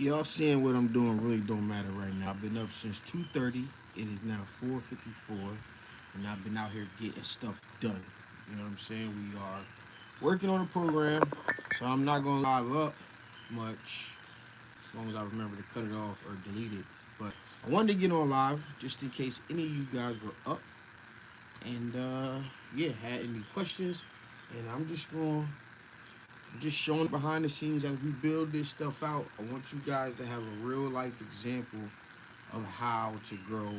Y'all seeing what I'm doing really don't matter right now. I've been up since 2:30. It is now 4:54, and I've been out here getting stuff done. You know what I'm saying? We are working on a program, so I'm not gonna live up much as long as I remember to cut it off or delete it. But I wanted to get on live just in case any of you guys were up and yeah, had any questions. And I'm just showing behind the scenes as we build this stuff out. I want you guys to have a real life example of how to grow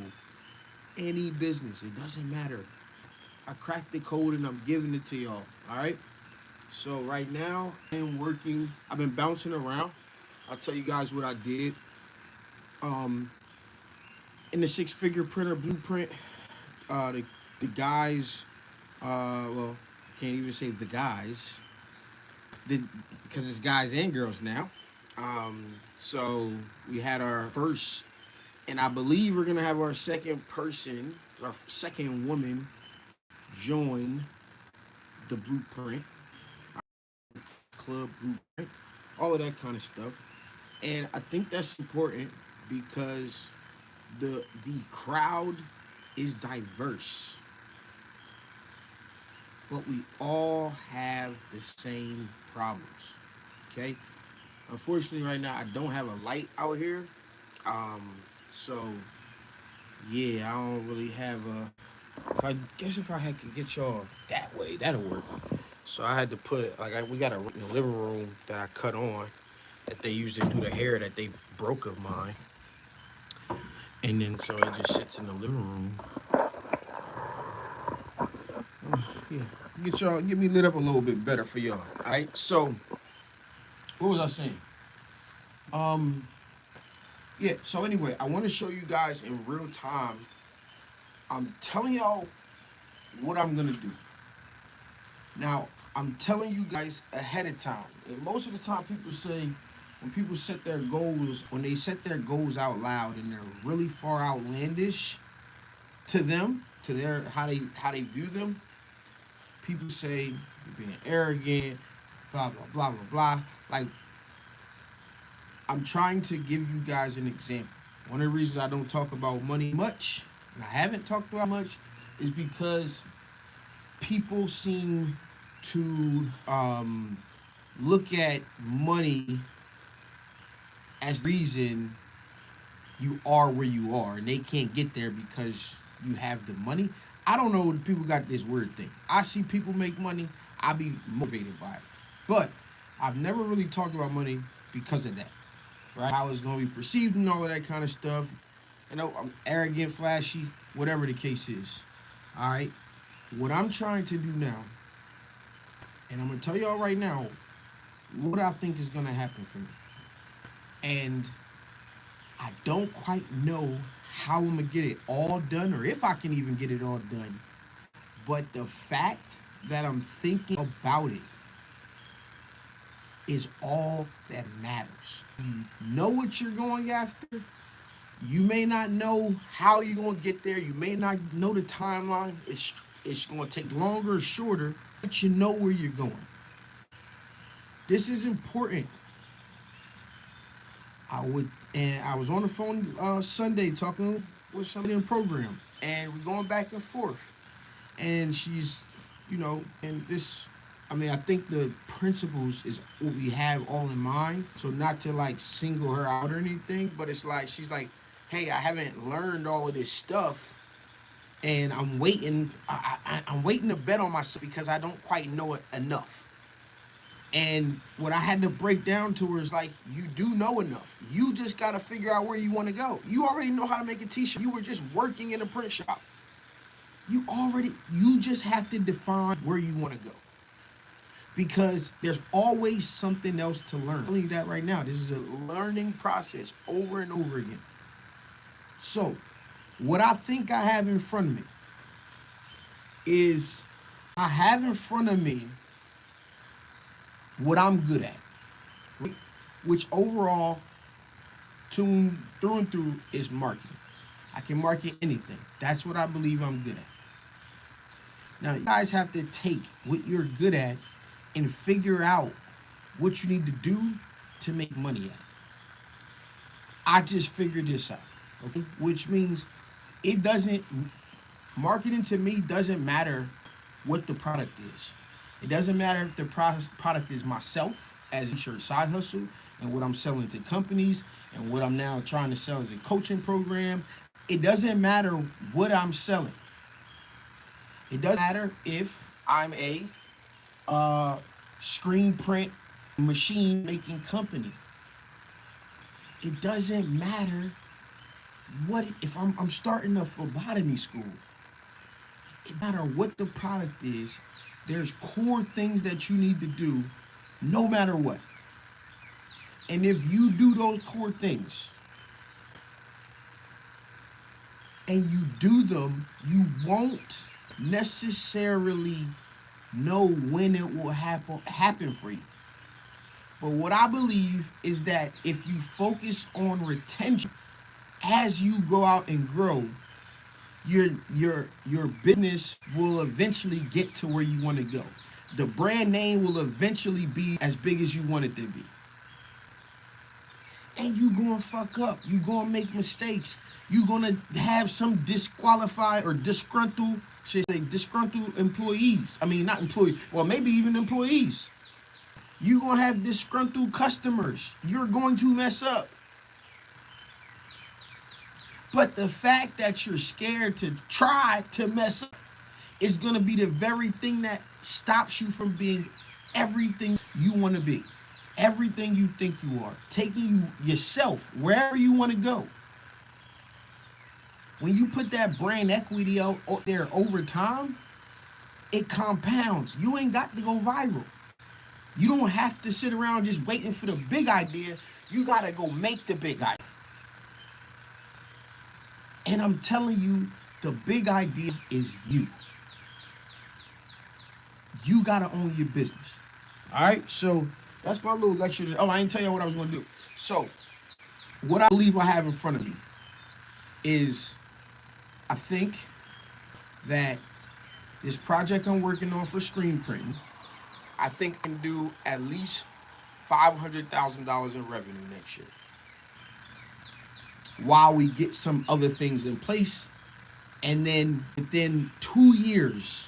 any business. It doesn't matter. I cracked the code and I'm giving it to y'all. All right. So right now I'm working. I've been bouncing around. I'll tell you guys what I did. Um, in the six-figure printer blueprint, the guys, well, I can't even say the guys, because it's guys and girls now. So we had our first, and I believe we're gonna have our second person, our second woman, join the blueprint, club blueprint, all of that kind of stuff. And I think that's important because the crowd is diverse, but we all have the same problems. Okay. Unfortunately, right now I don't have a light out here. So yeah, I don't really have a. If I guess if I had to get y'all that way, that'll work. So I had to put we got a in the living room that I cut on that they used to do the hair that they broke of mine, and then so it just sits in the living room. Yeah, get me lit up a little bit better for y'all. All right. So what was I saying? Um, yeah. So anyway, I want to show you guys in real time. I'm telling y'all what I'm gonna do. Now, I'm telling you guys ahead of time. And most of the time, people say when people set their goals, when they set their goals out loud and they're really far outlandish to them, to their how they view them, people say you're being arrogant, blah blah blah blah blah. Like I'm trying to give you guys an example. One of the reasons I don't talk about money much, and I haven't talked about much, is because people seem to look at money as reason you are where you are, and they can't get there because you have the money. I don't know. People got this weird thing. I see people make money. I be motivated by it, but I've never really talked about money because of that, right? How it's gonna be perceived and all of that kind of stuff. You know, I'm arrogant, flashy, whatever the case is. All right. What I'm trying to do now, and I'm gonna tell y'all right now, what I think is gonna happen for me. And I don't quite know how I'm gonna get it all done, or if I can even get it all done. But the fact that I'm thinking about it is all that matters. You know what you're going after. You may not know how you're gonna get there. You may not know the timeline. It's gonna take longer or shorter, but you know where you're going. This is important. I was on the phone Sunday talking with somebody in the program, and we're going back and forth. And she's, and this, I mean, I think the principles is what we have all in mind. So not to like single her out or anything, but it's like she's like, hey, I haven't learned all of this stuff, and I'm waiting. I'm waiting to bet on myself because I don't quite know it enough. And what I had to break down to her is like, you do know enough. You just got to figure out where you want to go. You already know how to make a t-shirt. You were just working in a print shop. You just have to define where you want to go. Because there's always something else to learn. I'm telling you that right now. This is a learning process over and over again. So, what I think I have in front of me is I have in front of me what I'm good at, right? Which overall, through and through, is marketing. I can market anything. That's what I believe I'm good at. Now, you guys have to take what you're good at and figure out what you need to do to make money at it. I just figured this out. Okay, which means it doesn't marketing to me doesn't matter what the product is. It doesn't matter if the product is myself as a shirt side hustle and what I'm selling to companies and what I'm now trying to sell as a coaching program. It doesn't matter what I'm selling. It doesn't matter if I'm a screen print machine making company. It doesn't matter what if I'm starting a phlebotomy school. It matter what the product is. There's core things that you need to do, no matter what. And if you do those core things, and you do them, you won't necessarily know when it will happen for you. But what I believe is that if you focus on retention as you go out and grow, your business will eventually get to where you want to go. The brand name will eventually be as big as you want it to be. And you gonna fuck up. You gonna make mistakes. You gonna have some disqualified or disgruntled, should I say disgruntled employees. I mean, not employees. Well, maybe even employees. You gonna have disgruntled customers. You're going to mess up. But the fact that you're scared to try to mess up is gonna be the very thing that stops you from being everything you want to be. Everything you think you are, taking you yourself wherever you want to go. When you put that brand equity out there over time, it compounds. You ain't got to go viral. You don't have to sit around just waiting for the big idea. You got to go make the big idea. And I'm telling you, the big idea is you. You got to own your business. All right? So that's my little lecture. Oh, I didn't tell you what I was going to do. So, what I believe I have in front of me is I think that this project I'm working on for screen printing, I think I can do at least $500,000 in revenue next year. While we get some other things in place, and then within 2 years,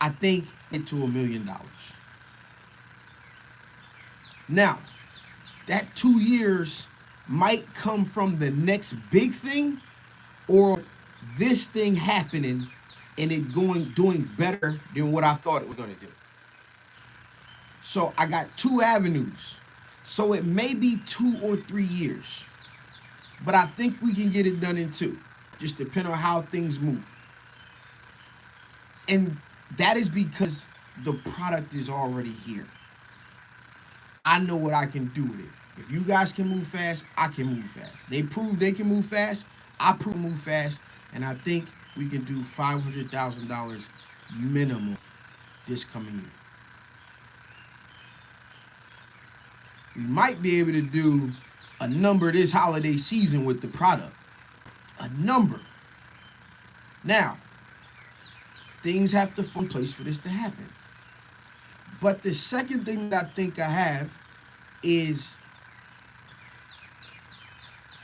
I think into $1 million. Now, that 2 years might come from the next big thing or this thing happening and it doing better than what I thought it was going to do. So I got two avenues. So it may be 2 or 3 years, but I think we can get it done in 2, just depending on how things move. And that is because the product is already here. I know what I can do with it. If you guys can move fast, I can move fast. They prove they can move fast. I prove move fast. And I think we can do $500,000 minimum this coming year. We might be able to do a number this holiday season with the product. A number. Now, things have to fall in place for this to happen. But the second thing that I think I have is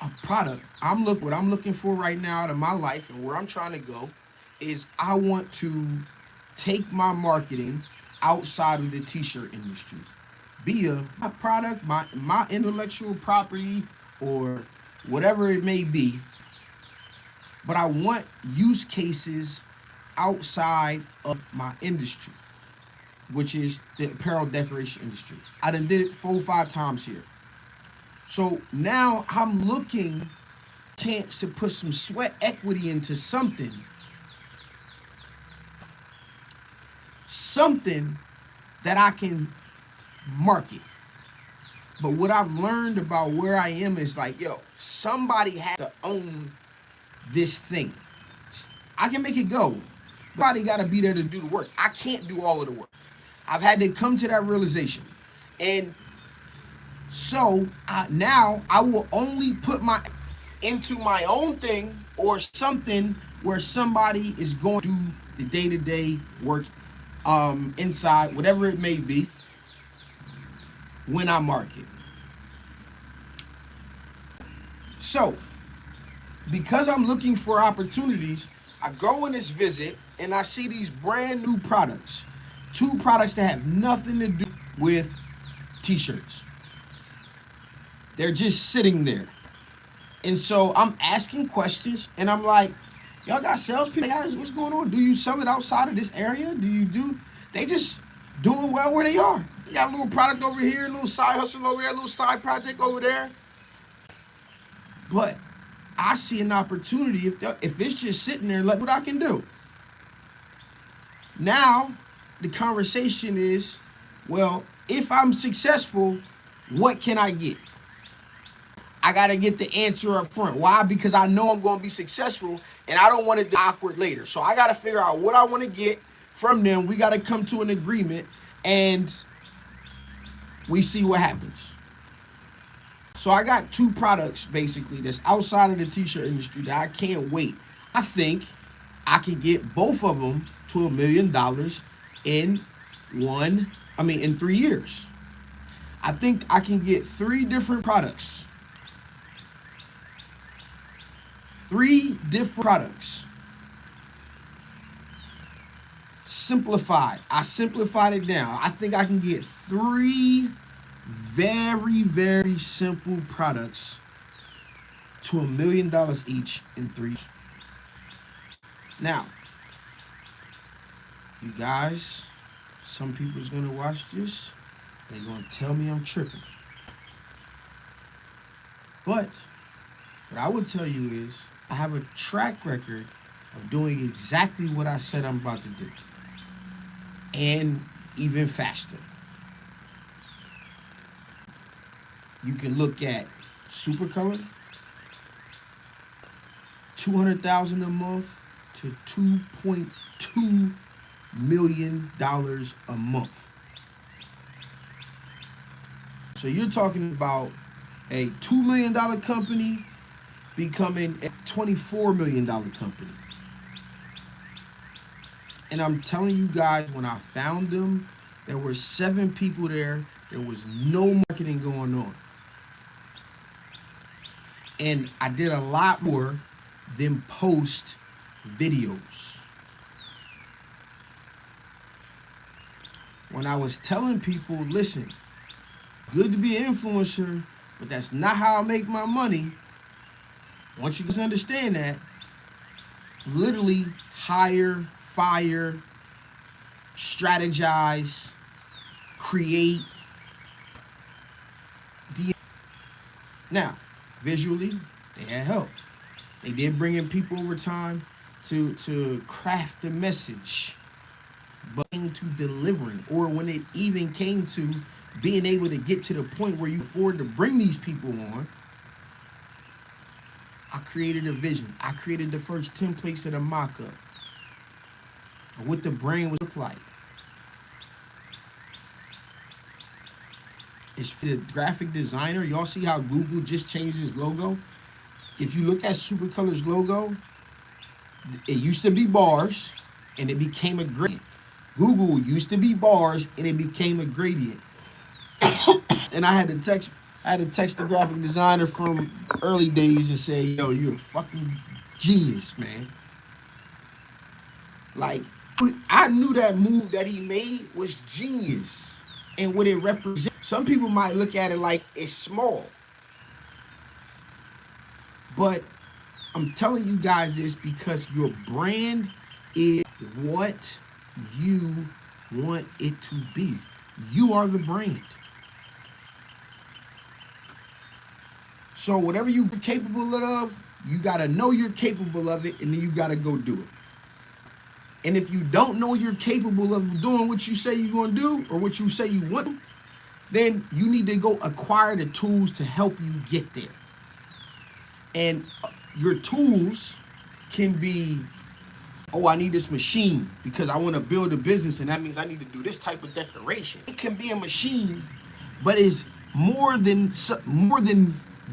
a product. What I'm looking for right now out of my life and where I'm trying to go is I want to take my marketing outside of the t-shirt industry. Be my product, my intellectual property, or whatever it may be. But I want use cases outside of my industry, which is the apparel decoration industry. I done did it 4 or 5 times here. So now I'm looking chance to put some sweat equity into something that I can market. But what I've learned about where I am is like, yo, somebody has to own this thing. I can make it go. Somebody got to be there to do the work. I can't do all of the work. I've had to come to that realization. And so now I will only put into my own thing or something where somebody is going to do the day-to-day work inside, whatever it may be, when I market. So, because I'm looking for opportunities, I go on this visit and I see these brand new products. Two products that have nothing to do with t-shirts. They're just sitting there. And so I'm asking questions and I'm like, y'all got salespeople? Guys, what's going on? Do you sell it outside of this area? Do you do? They just doing well where they are. They got a little product over here, a little side hustle over there, a little side project over there. But I see an opportunity if it's just sitting there, look what I can do. Now, the conversation is, well, if I'm successful, what can I get? I got to get the answer up front. Why? Because I know I'm going to be successful and I don't want it to be awkward later. So I got to figure out what I want to get from them. We got to come to an agreement and we see what happens. So I got two products basically that's outside of the t-shirt industry that I can't wait. I think I can get both of them to $1 million in 3 years. I think I can get 3 different products. 3 different products. Simplified. I simplified it down. I think I can get 3 very, very simple products to $1 million each in 3 years. Now, you guys, some people's gonna watch this. They're gonna tell me I'm tripping. But what I would tell you is I have a track record of doing exactly what I said I'm about to do. And even faster. You can look at Supercolor, $200,000 a month to $2.2 million a month. So you're talking about a $2 million company becoming a $24 million company. And I'm telling you guys, when I found them, there were 7 people there. There was no marketing going on. And I did a lot more than post videos. When I was telling people, listen, good to be an influencer, but that's not how I make my money. Once you guys understand that, literally hire, fire, strategize, create. Now, visually, they had help. They did bring in people over time to craft the message, but came to delivering, or when it even came to being able to get to the point where you afford to bring these people on, I created a vision. I created the first templates of the mock-up of what the brand would look like. It's for the graphic designer. Y'all see how Google just changed his logo? If you look at Supercolor's logo, it used to be bars and it became a gradient. Google used to be bars and it became a gradient. And I had to text the graphic designer from early days and say, yo, you're a fucking genius, man. Like, I knew that move that he made was genius. And what it represents. Some people might look at it like it's small. But I'm telling you guys this because your brand is what you want it to be. You are the brand. So whatever you're capable of, you got to know you're capable of it, and then you got to go do it. And if you don't know you're capable of doing what you say you're going to do or what you say you want, then you need to go acquire the tools to help you get there. And your tools can be, oh, I need this machine because I want to build a business and that means I need to do this type of decoration. It can be a machine, but it's more than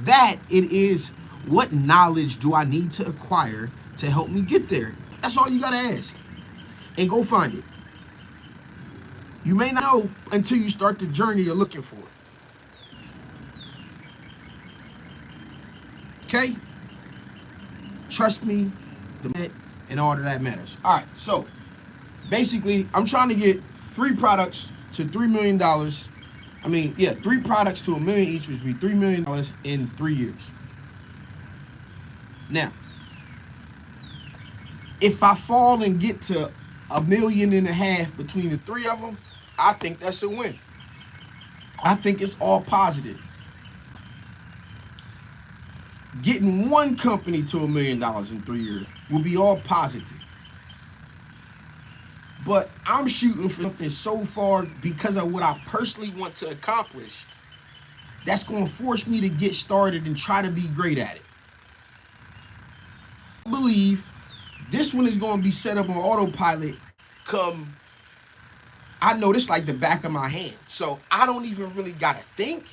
that. It is, what knowledge do I need to acquire to help me get there? That's all you got to ask. And go find it. You may not know until you start the journey you're looking for. Okay? Trust me, and all of that matters. All right, so basically, I'm trying to get 3 products to $3 million. I mean, yeah, 3 products to $1 million each, which would be $3 million in 3 years. Now, if I fall and get to $1.5 million between the 3 of them, I think that's a win. I think it's all positive. Getting one company to $1 million in 3 years will be all positive. But I'm shooting for something so far because of what I personally want to accomplish that's going to force me to get started and try to be great at it. I believe this one is going to be set up on autopilot come, I know this like the back of my hand. So I don't even really got to think.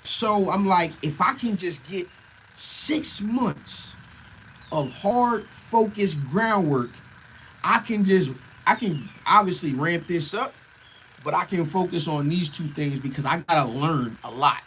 So I'm like, if I can just get 6 months of hard, focused groundwork, I can obviously ramp this up, but I can focus on these 2 things because I gotta learn a lot.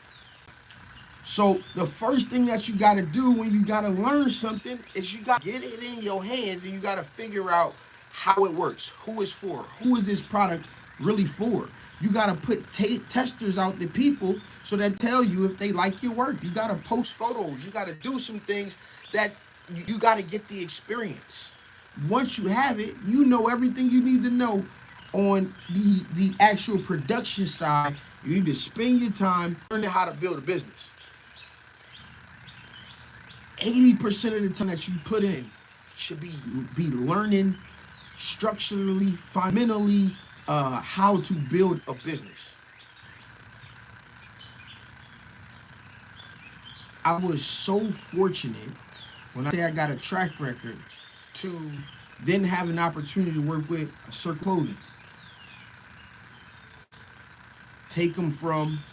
So the first thing that you gotta do when you gotta learn something is you gotta get it in your hands and you gotta figure out how it works, who it's for, who is this product really for. You gotta put testers out to people so that tell you if they like your work. You gotta post photos. You gotta do some things that you gotta get the experience. Once you have it, you know everything you need to know on the actual production side. You need to spend your time learning how to build a business. 80% of the time that you put in should be learning structurally, fundamentally, how to build a business. I was so fortunate when I say I got a track record to then have an opportunity to work with Circle Clothing. Take them from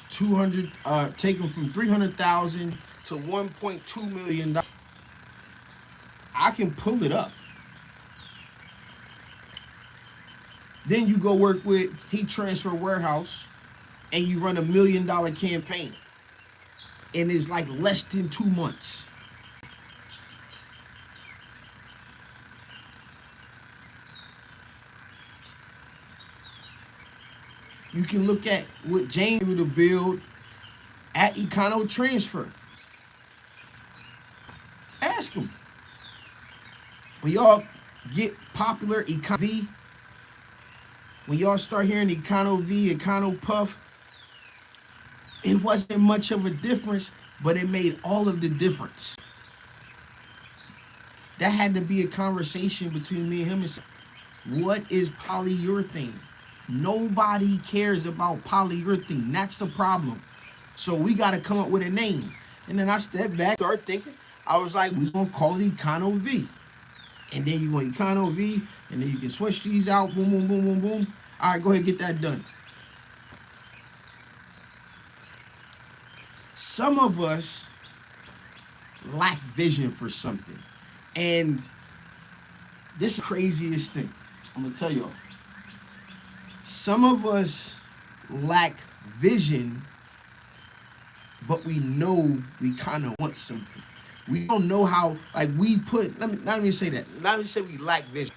300,000 to $1.2 million. I can pull it up. Then you go work with Heat Transfer Warehouse and you run $1 million campaign. And it's like less than 2 months. You can look at what James was able to build at Econo Transfer. Ask him. When y'all get popular, Econo V, when y'all start hearing Econo V, Econo Puff, it wasn't much of a difference, but it made all of the difference. That had to be a conversation between me and him. And say, what is polyurethane? Nobody cares about polyurethane. That's the problem. So we got to come up with a name. And then I stepped back, started thinking. I was like, we're going to call it Econo V. And then you're going to Econo V, and then you can switch these out. Boom, boom, boom, boom, boom. All right, go ahead and get that done. Some of us lack vision for something. And this is the craziest thing. I'm going to tell y'all. Some of us lack vision, but we know we kind of want something. We don't know how, like we put, let me say that. Let me say we lack vision.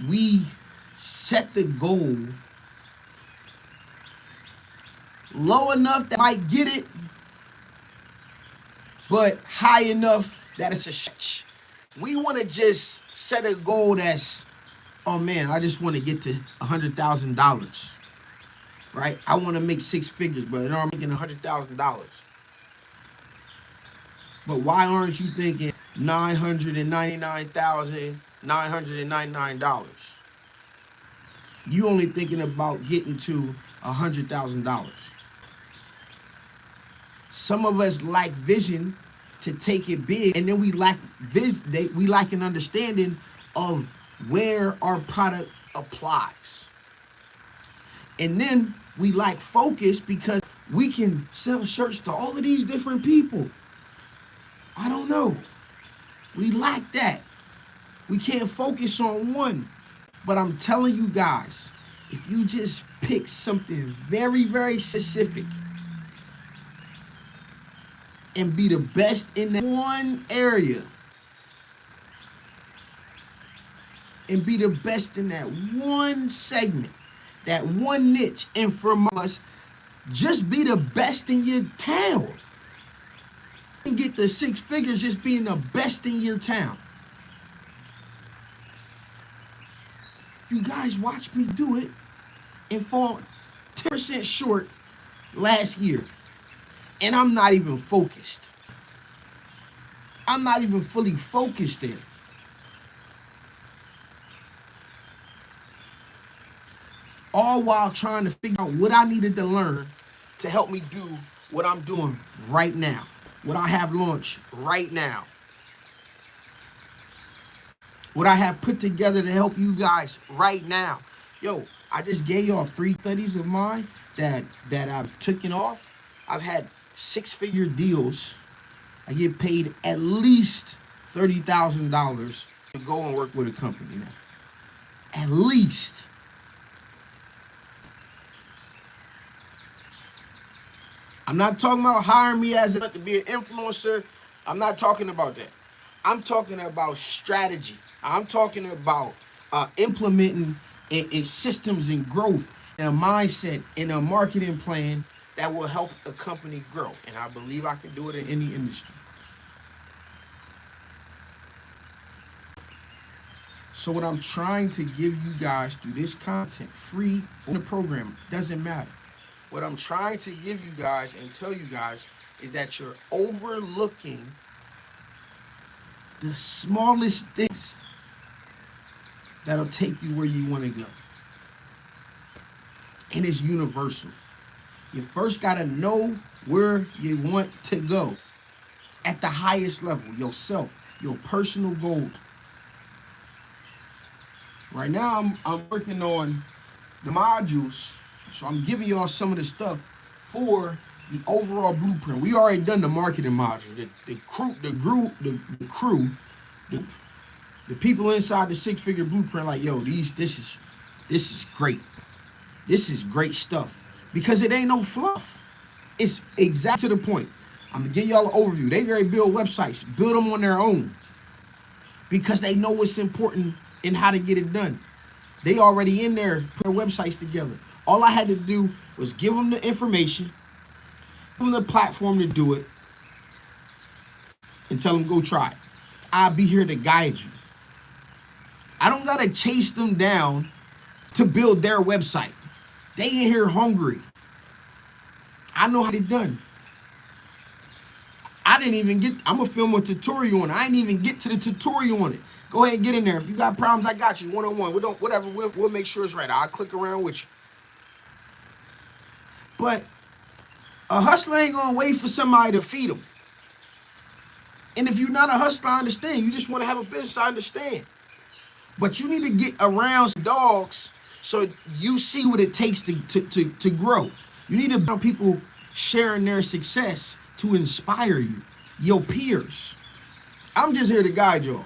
We set the goal low enough that I might get it, but high enough that it's a stretch. We want to just set a goal that's, oh man, I just want to get to $100,000, right? I want to make 6 figures, but I'm making $100,000. But why aren't you thinking $999,999? You only thinking about getting to $100,000. Some of us lack vision to take it big, and then we lack an understanding of where our product applies. And then we lack focus because we can sell shirts to all of these different people. I don't know. We lack that. We can't focus on one. But I'm telling you guys, if you just pick something very, very specific and be the best in that one area. And be the best in that one segment, that one niche. And for us, just be the best in your town. And get the 6 figures just being the best in your town. You guys watched me do it and fall 10% short last year. And I'm not even focused. I'm not even fully focused there. All while trying to figure out what I needed to learn to help me do what I'm doing right now. What I have launched right now. What I have put together to help you guys right now. Yo, I just gave y'all 3 studies of mine that I've taken off. I've had 6-figure deals. I get paid at least $30,000 to go and work with a company now. At least. I'm not talking about hiring me as to be an influencer. I'm not talking about that. I'm talking about strategy. I'm talking about implementing in systems and growth and a mindset and a marketing plan that will help a company grow. And I believe I can do it in any industry. So what I'm trying to give you guys through this content, free on the program, doesn't matter. What I'm trying to give you guys and tell you guys is that you're overlooking the smallest things that'll take you where you want to go. And it's universal. You first got to know where you want to go at the highest level, yourself, your personal goals. Right now, I'm working on the modules, so I'm giving y'all some of the stuff for the overall blueprint. We already done the marketing module, the people inside the 6-figure blueprint. Like, yo, this is great. This is great stuff because it ain't no fluff. It's exact to the point. I'm gonna give y'all an overview. They already build websites, build them on their own because they know what's important and how to get it done. They already in there, put their websites together. All I had to do was give them the information, give them the platform to do it, and tell them go try it. I'll be here to guide you. I don't gotta chase them down to build their website. They in here hungry. I know how it's done. I'm gonna film a tutorial on it. I ain't even get to the tutorial on it. Go ahead and get in there. If you got problems, I got you one-on-one. We'll make sure it's right. I'll click around with you. But a hustler ain't gonna wait for somebody to feed him. And if you're not a hustler, I understand. You just want to have a business, I understand. But you need to get around some dogs so you see what it takes to grow. You need to have people sharing their success to inspire you, your peers. I'm just here to guide y'all.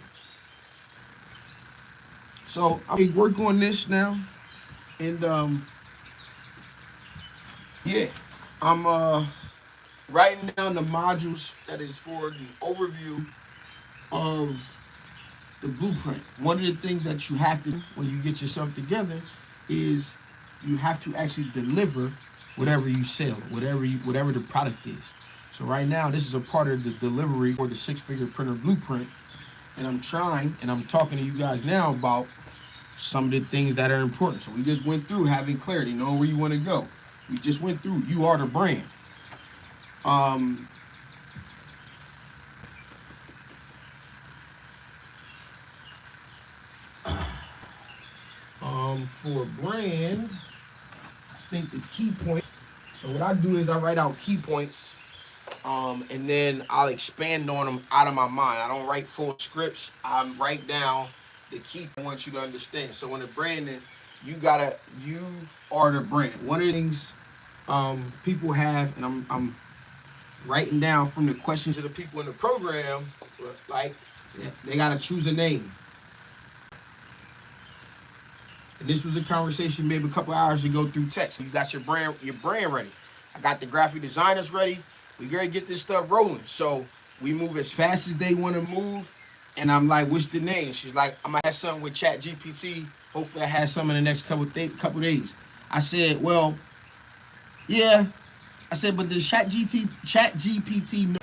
So I work on this now, and yeah, I'm writing down the modules that is for the overview of the blueprint. One of the things that you have to do when you get yourself together is you have to actually deliver whatever you sell, whatever the product is. So right now, this is a part of the delivery for the 6-figure printer blueprint, and I'm talking to you guys now about some of the things that are important. So we just went through having clarity, knowing where you want to go. We just went through you are the brand. For brand, I think the key points. So what I do is I write out key points, and then I'll expand on them out of my mind. I don't write full scripts. I write down the key I want you to understand. So when the branding, you are the brand. One of the things people have, and I'm writing down from the questions of the people in the program, like they gotta choose a name. And this was a conversation maybe a couple hours ago through text. You got your brand ready. I got the graphic designers ready. We gotta get this stuff rolling. So we move as fast as they want to move. And I'm like, what's the name? She's like, I'm gonna have something with Chat GPT. Hopefully I have some in the next couple days. I said, well, yeah. I said, but does Chat GPT know?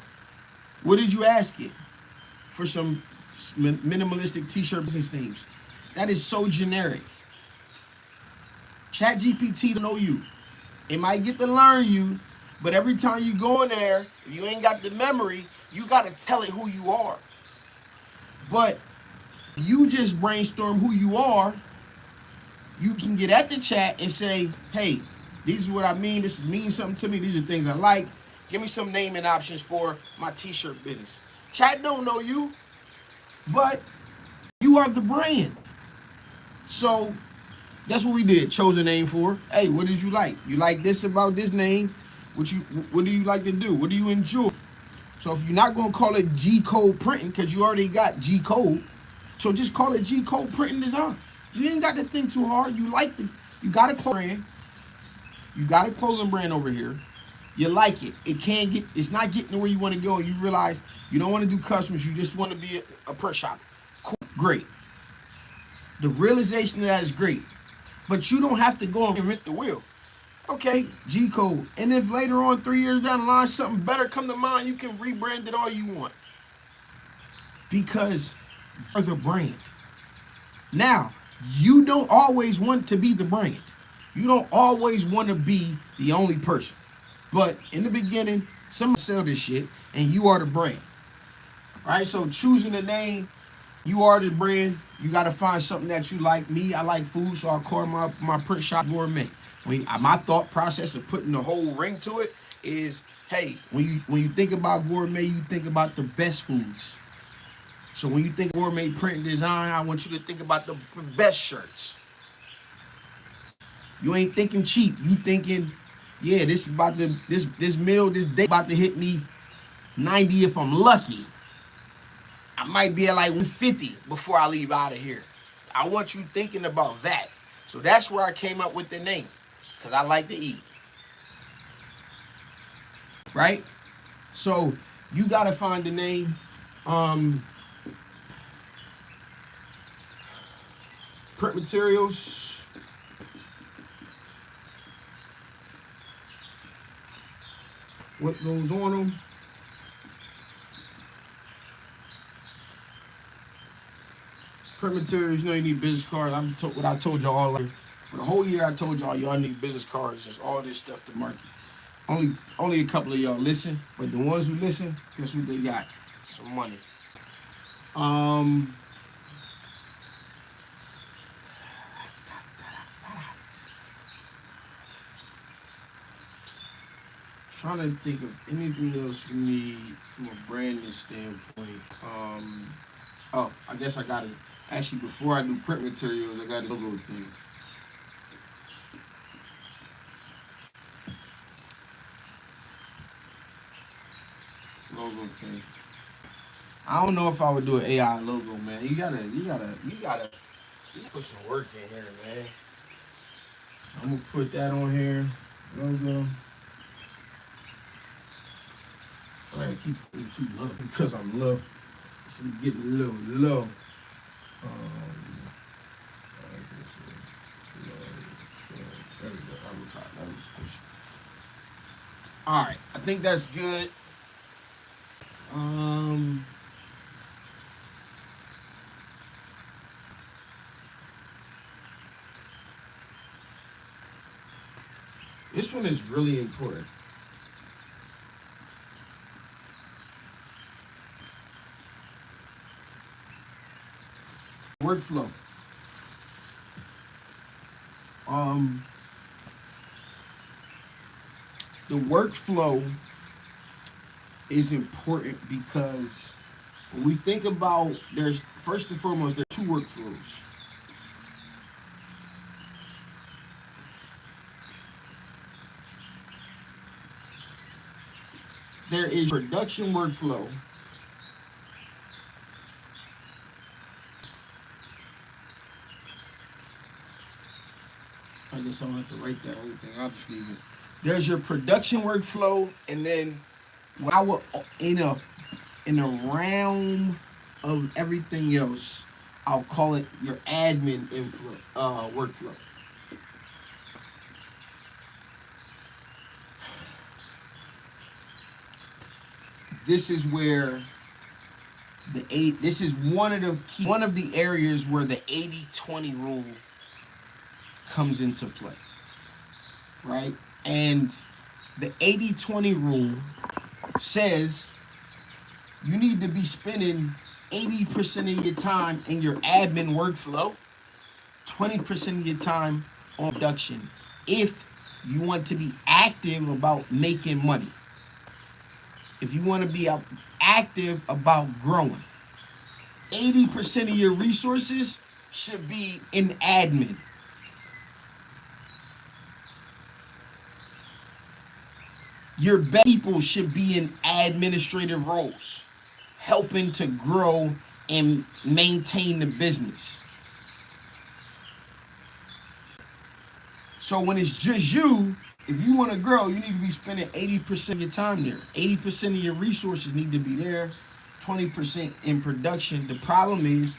What did you ask it? For some minimalistic t-shirt business names. That is so generic. Chat GPT don't know you. It might get to learn you, but every time you go in there, if you ain't got the memory, you got to tell it who you are. But you just brainstorm who you are, you can get at the chat and say, hey, this is what I mean. This means something to me. These are things I like. Give me some naming options for my t-shirt business. Chat don't know you, but you are the brand. So that's what we did. Chose a name for. Hey, what did you like? You like this about this name? What do you like to do? What do you enjoy? So if you're not gonna call it G Code Printing because you already got G Code, so just call it G Code Printing Design. You ain't got to think too hard. You got a clothing brand. You got a clothing brand over here. You like it. It's not getting to where you want to go. You realize you don't want to do customers. You just want to be a print shop. Cool, great. The realization of that is great. But you don't have to go and invent the wheel. Okay, G code. And if later on, 3 years down the line, something better come to mind, you can rebrand it all you want. Because you're the brand. Now, you don't always want to be the brand. You don't always want to be the only person. But in the beginning, someone sell this shit, and you are the brand. All right, so choosing the name, you are the brand. You got to find something that you like. Me, I like food, so I call my print shop Gourmet. My thought process of putting the whole ring to it is, hey, when you think about gourmet, you think about the best foods. So when you think gourmet print design, I want you to think about the best shirts. You ain't thinking cheap. You thinking, yeah, this meal, this day about to hit me 90 if I'm lucky. I might be at like 150 before I leave out of here. I want you thinking about that. So that's where I came up with the name. Because I like to eat. Right? So you got to find the name. Print materials. What goes on them. Print materials, you know you need business cards. What I told y'all all for the whole year. I told y'all need business cards. There's all this stuff to market. Only a couple of y'all listen, but the ones who listen, guess what they got? Some money. Trying to think of anything else we need from a branding standpoint. Oh, I guess I got it. Actually, before I do print materials, I got a logo thing. Logo thing. I don't know if I would do an AI logo, man. You gotta put some work in here, man. I'm gonna put that on here. Logo. I gotta keep putting too low because I'm low. So you get a little low. There we go. That was push. All right, I think that's good. This one is really important. Workflow. The workflow is important because when we think about, there's first and foremost, there's two workflows. There is production workflow. I guess I don't have to write that whole thing. I'll just leave it. There's your production workflow, and then I would in a realm of everything else, I'll call it your admin workflow. This is where this is one of the areas where the 80-20 rule comes into play, right? And the 80-20 rule says you need to be spending 80% of your time in your admin workflow, 20% of your time on production if you want to be active about making money. If you want to be active about growing, 80% of your resources should be in admin. Your best people should be in administrative roles, helping to grow and maintain the business. So when it's just you, if you want to grow, you need to be spending 80% of your time there. 80% of your resources need to be there, 20% in production. The problem is,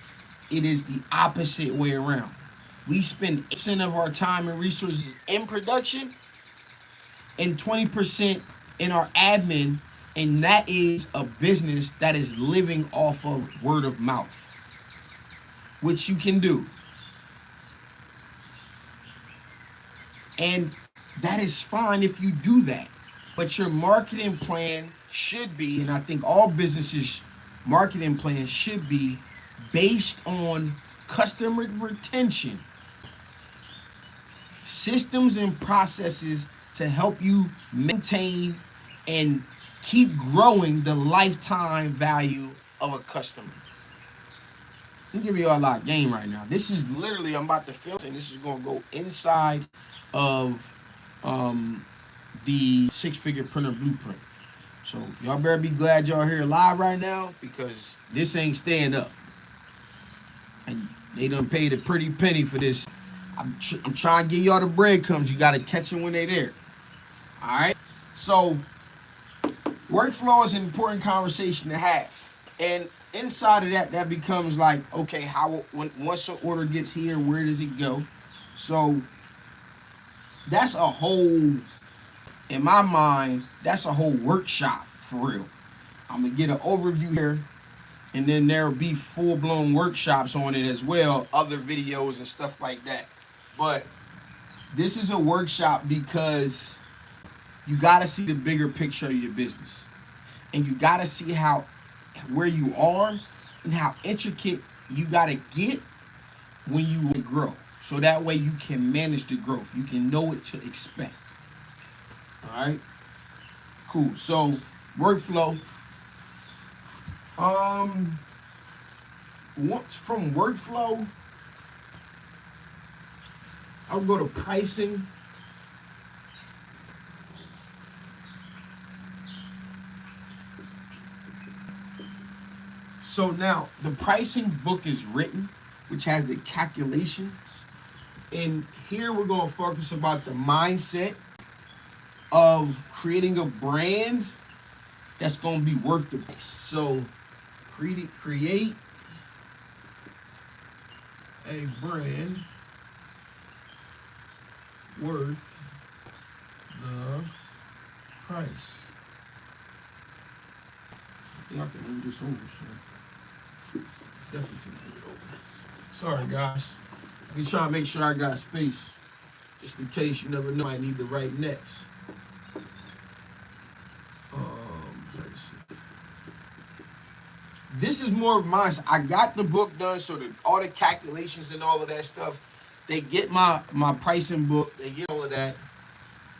it is the opposite way around. We spend 8% of our time and resources in production and 20% in our admin, and that is a business that is living off of word of mouth, which you can do. And that is fine if you do that. But your marketing plan should be, and I think all businesses' marketing plans should be based on customer retention, systems and processes to help you maintain and keep growing the lifetime value of a customer. Let me give you all a lot of game right now. This is literally, I'm about to film, and this is going to go inside of the six-figure printer blueprint. So y'all better be glad y'all here live right now, because this ain't staying up. And they done paid a pretty penny for this. I'm trying to get y'all the breadcrumbs. You got to catch them when they're there. All right? So workflow is an important conversation to have. And inside of that, that becomes like, okay, once an order gets here, where does it go? So that's a whole, in my mind, that's a whole workshop for real. I'm going to get an overview here, and then there'll be full-blown workshops on it as well, other videos and stuff like that. But this is a workshop because you got to see the bigger picture of your business. And you got to see where you are and how intricate you got to get when you grow. So that way you can manage the growth. You can know what to expect. All right? Cool. So, workflow. Once from workflow, I'll go to pricing. So now the pricing book is written, which has the calculations. And here we're going to focus about the mindset of creating a brand that's going to be worth the price. So create a brand worth the price. I think I can move this over, sir. Definitely can move it over. Sorry, guys. We trying to make sure I got space, just in case you never know I need to write next. Let's see. This is more of mine. I got the book done, so that all the calculations and all of that stuff, they get my pricing book, they get all of that.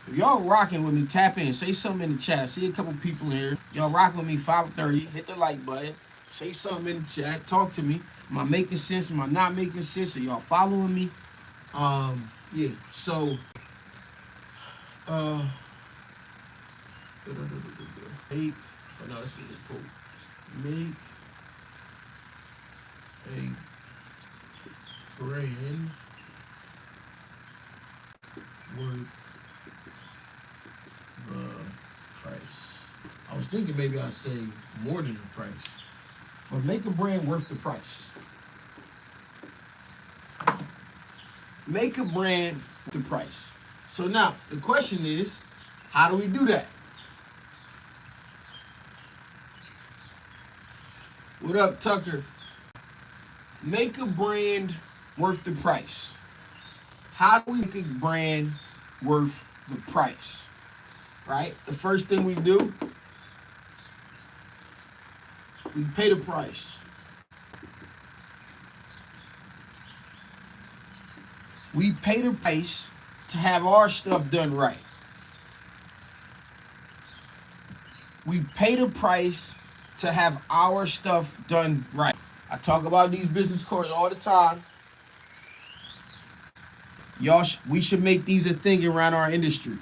If y'all rocking with me, tap in, say something in the chat. I see a couple people in here. Y'all rocking with me, 5:30. Hit the like button. Say something in the chat. Talk to me. Am I making sense? Am I not making sense? Are y'all following me? Yeah. So, make. Oh no, this is a quote. Make a brand worth the price. I was was thinking maybe I'd say more than the price. But make a brand worth the price. Make a brand worth the price. So now, the question is, how do we do that? What up, Tucker? Make a brand worth the price. How do we make a brand worth the price? Right? The first thing we do, we pay the price. We pay the price to have our stuff done right. We pay the price to have our stuff done right. I talk about these business cards all the time. Y'all, we should make these a thing around our industry.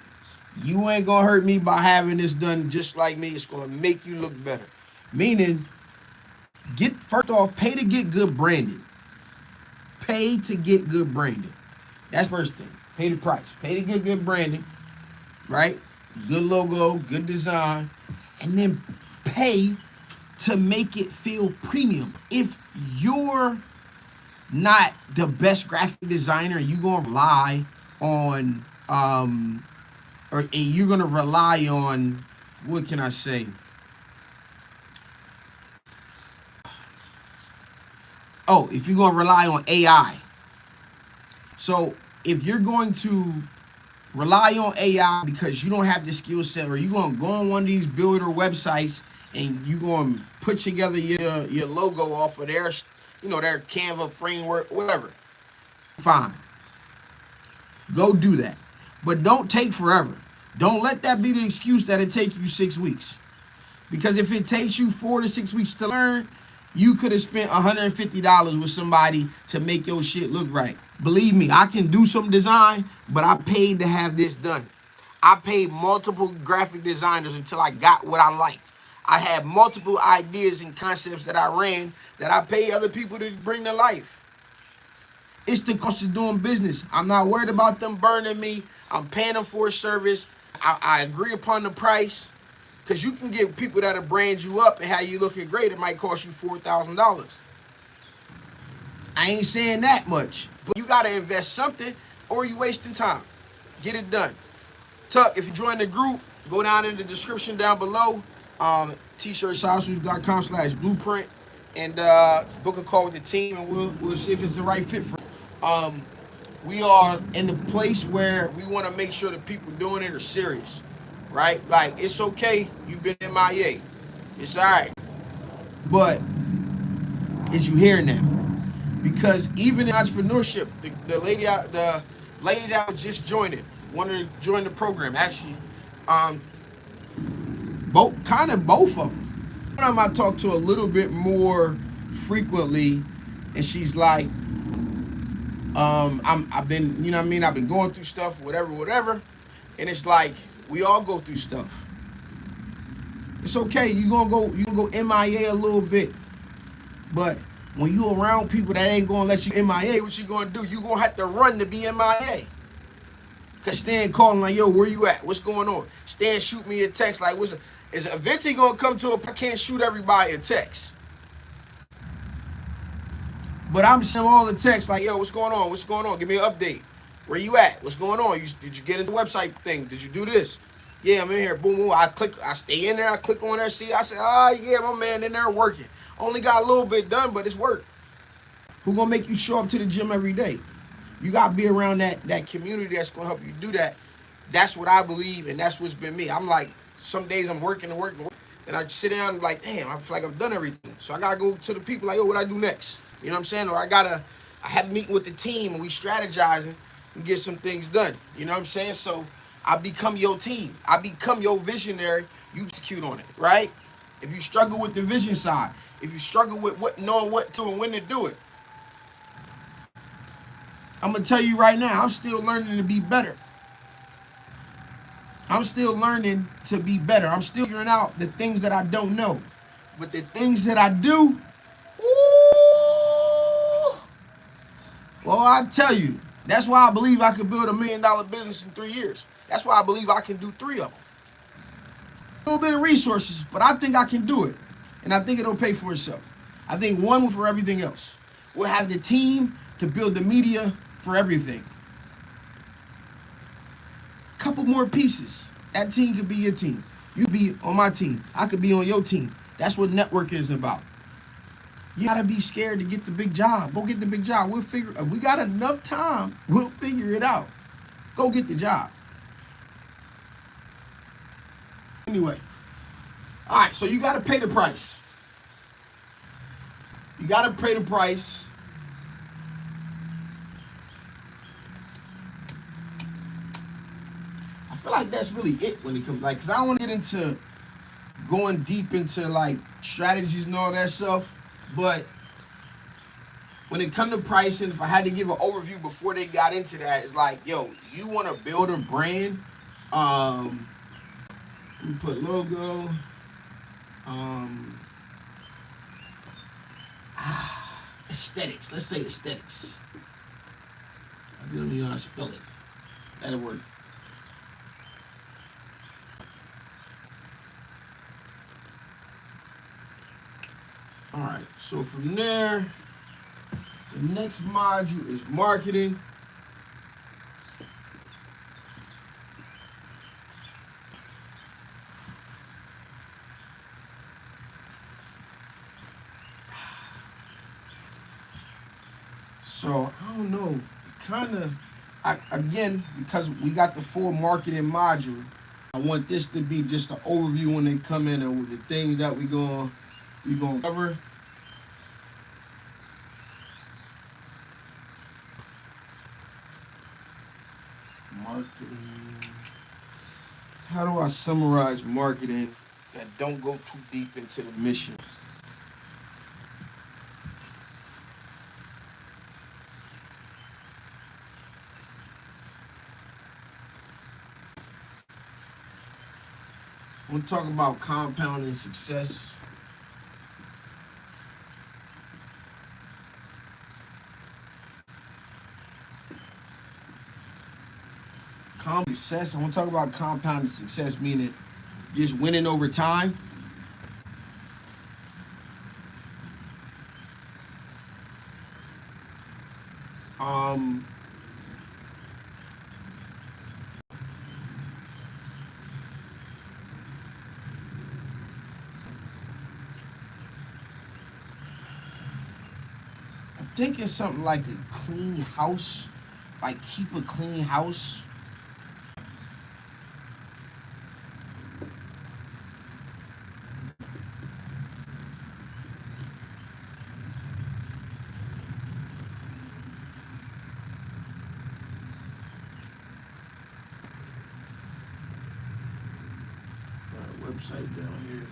You ain't gonna hurt me by having this done just like me. It's gonna make you look better. Meaning, first off, pay to get good branding. Pay to get good branding. That's the first thing. Pay the price. Pay to get good branding, right? Good logo, good design, and then pay to make it feel premium. If you're not the best graphic designer, you're gonna rely on and you're gonna rely on, what can I say? Oh, if you're gonna rely on AI. So if you're going to rely on AI because you don't have the skill set, or you're gonna go on one of these builder websites and you're gonna put together your logo off of their, their Canva framework, whatever. Fine. Go do that. But don't take forever. Don't let that be the excuse that it take you 6 weeks. Because if it takes you 4 to 6 weeks to learn, you could have spent $150 with somebody to make your shit look right. Believe me, I can do some design, but I paid to have this done. I paid multiple graphic designers until I got what I liked. I had multiple ideas and concepts that I ran that I paid other people to bring to life. It's the cost of doing business. I'm not worried about them burning me. I'm paying them for a service. I agree upon the price, because you can get people that'll brand you up and have you looking great. It might cost you $4,000. I ain't saying that much, but you gotta invest something, or you wasting time. Get it done. Tuck, if you join the group, go down in the description down below, t-shirtsalesforce.com/blueprint, and book a call with the team, and we'll see if it's the right fit for you. We are in the place where we want to make sure the people doing it are serious, right? Like, it's okay, you've been MIA. It's all right. But is you here now? Because even in entrepreneurship, the lady that was just joining, wanted to join the program, actually, both of them. One of them I talk to a little bit more frequently, and she's like, I've been, I've been going through stuff, whatever. And it's like, we all go through stuff. It's okay. You gonna go MIA a little bit. But when you around people that ain't gonna let you MIA, what you gonna do? You gonna have to run to be MIA. Cause Stan calling like, yo, where you at? What's going on? Stan shoot me a text like, is eventually gonna come to I can't shoot everybody a text. But I'm sending all the texts like, yo, what's going on? What's going on? Give me an update. Where you at? What's going on? Did you get into the website thing? Did you do this? Yeah, I'm in here. Boom, boom. I stay in there. I click on there. See, I say, yeah, my man in there working. Only got a little bit done, but it's work. Who gonna make you show up to the gym every day? You gotta be around that community that's gonna help you do that. That's what I believe, and that's what's been me. I'm like, some days I'm working, and I sit down and like, damn, I feel like I've done everything. So I gotta go to the people like, yo, what I do next? You know what I'm saying? Or I have a meeting with the team and we strategizing and get some things done. You know what I'm saying? So I become your team. I become your visionary. You execute on it, right? If you struggle with the vision side, if you struggle with knowing what to and when to do it, I'm gonna tell you right now, I'm still learning to be better. I'm still learning to be better. I'm still figuring out the things that I don't know. But the things that I do, well, I tell you, that's why I believe I could build $1 million business in 3 years. That's why I believe I can do 3 of them. A little bit of resources, but I think I can do it. And I think it'll pay for itself. I think one for everything else. We'll have the team to build the media for everything. Couple more pieces. That team could be your team. You be on my team. I could be on your team. That's what networking is about. You gotta be scared to get the big job. Go get the big job. We'll figure. If we got enough time, we'll figure it out. Go get the job. Anyway, all right. So you gotta pay the price. You gotta pay the price. I feel like that's really it when it comes like, cause I don't want to get into going deep into like strategies and all that stuff. But when it comes to pricing, if I had to give an overview before they got into that, it's like, yo, you want to build a brand. Let me put logo. Aesthetics. Let's say aesthetics. I don't even know how to spell it. That'll work. All right, so from there, the next module is marketing. So I don't know, kind of, again, because we got the full marketing module, I want this to be just an overview when they come in and with the things that we gonna cover. Marketing. How do I summarize marketing that don't go too deep into the mission? I want to talk about compounding success. Success. I want to talk about compounding success, meaning just winning over time. I'm thinking something like a clean house, like keep a clean house. Website down here.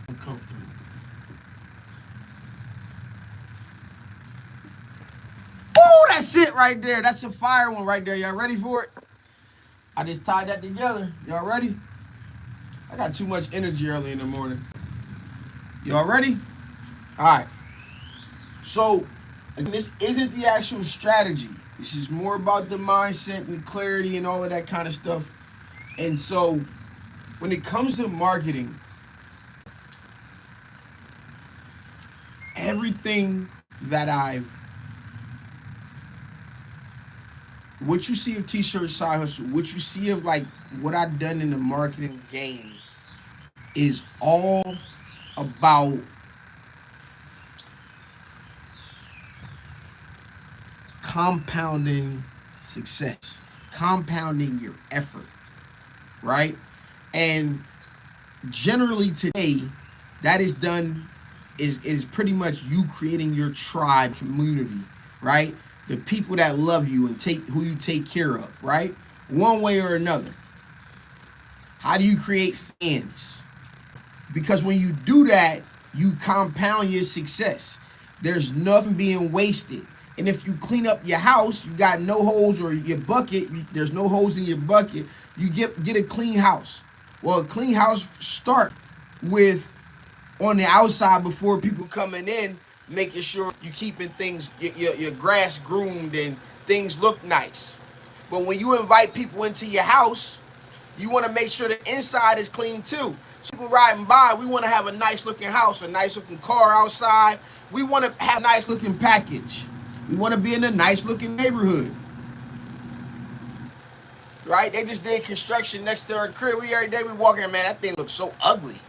Uncomfortable. Oh, that's it right there. That's a fire one right there. Y'all ready for it? I just tied that together. Y'all ready? I got too much energy early in the morning. Y'all ready? All right. So, this isn't the actual strategy. This is more about the mindset and clarity and all of that kind of stuff. And so, when it comes to marketing, everything that what you see of T-shirt side hustle, what you see of like what I've done in the marketing game is all about compounding success, compounding your effort, right? And generally today, that is done is pretty much you creating your tribe community, right? The people that love you and who you take care of, right? One way or another. How do you create fans? Because when you do that, you compound your success. There's nothing being wasted. And if you clean up your house, you got no holes, or your bucket, there's no holes in your bucket, you get a clean house. Well, a clean house start with on the outside before people coming in, making sure you keeping things, your grass groomed and things look nice. But when you invite people into your house, you want to make sure the inside is clean too. So people riding by, we want to have a nice looking house, a nice looking car outside. We want to have a nice looking package. We want to be in a nice looking neighborhood. Right? They just did construction next to our crib. Every day we walk in, man, that thing looks so ugly.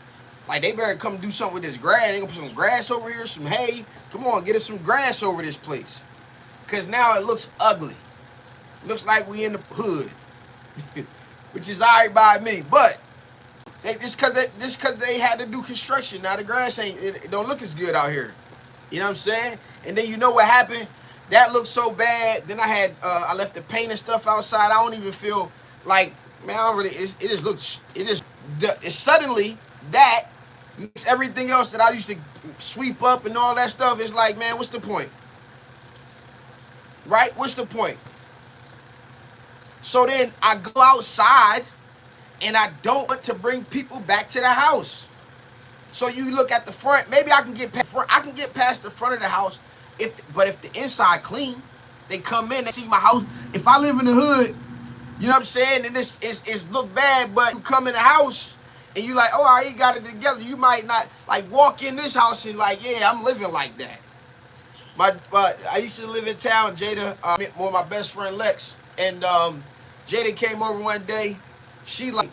Like, they better come do something with this grass. They gonna put some grass over here, some hay. Come on, get us some grass over this place. Because now it looks ugly. It looks like we in the hood. Which is all right by me. But just because they had to do construction, now the grass it don't look as good out here. You know what I'm saying? And then you know what happened? That looked so bad. Then I left the paint and stuff outside. I don't even feel like, man, I don't really, it's suddenly that makes everything else that I used to sweep up and all that stuff. It's like, man, what's the point? Right? What's the point? So then I go outside and I don't want to bring people back to the house. So you look at the front, maybe I can get past the front of the house. But if the inside clean, they come in, they see my house. If I live in the hood, you know what I'm saying, and this is look bad, but you come in the house and you like, oh, I already got it together. You might not like walk in this house and like, yeah, I'm living like that. But I used to live in town, Jada, one of my best friend Lex, and Jada came over one day. She like,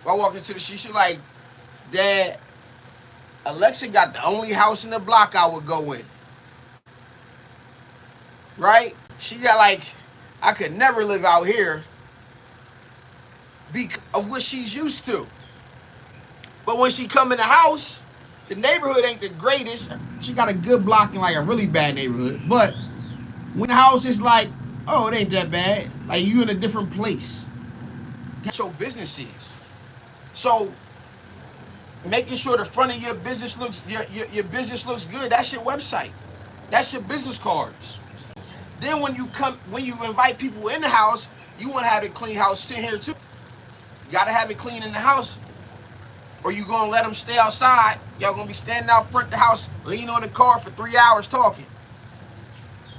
I walked into she like, Dad, Alexa got the only house in the block I would go in. Right? She got like, I could never live out here because of what she's used to. But when she come in the house, the neighborhood ain't the greatest. She got a good block in like a really bad neighborhood. But when the house is like, oh, it ain't that bad. Like you in a different place. That's your business is. So making sure the front of your business looks your business looks good, that's your website. That's your business cards. Then when you invite people in the house, you want to have a clean house in here too. You gotta have it clean in the house, or you gonna let them stay outside. Y'all gonna be standing out front of the house, leaning on the car for 3 hours talking.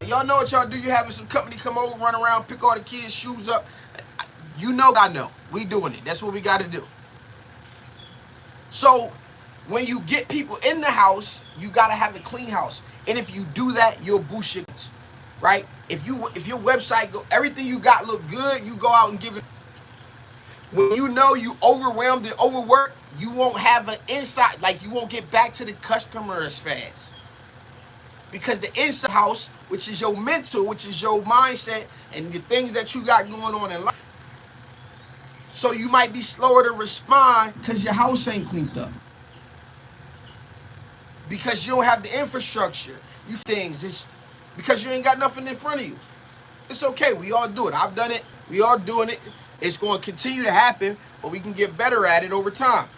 Y'all know what y'all do. You having some company come over, run around, pick all the kids' shoes up. You know, I know. We doing it. That's what we got to do. So when you get people in the house, you gotta have a clean house, and if you do that, you'll boost your business. Right? If your website everything you got look good, you go out and give it. When you know you overwhelmed and overworked, you won't have an insight, like you won't get back to the customer as fast. Because the inside house, which is your mental, which is your mindset, and the things that you got going on in life. So you might be slower to respond because your house ain't cleaned up. Because you don't have the infrastructure. It's because you ain't got nothing in front of you. It's okay. We all do it. I've done it. We all doing it. It's going to continue to happen, but we can get better at it over time.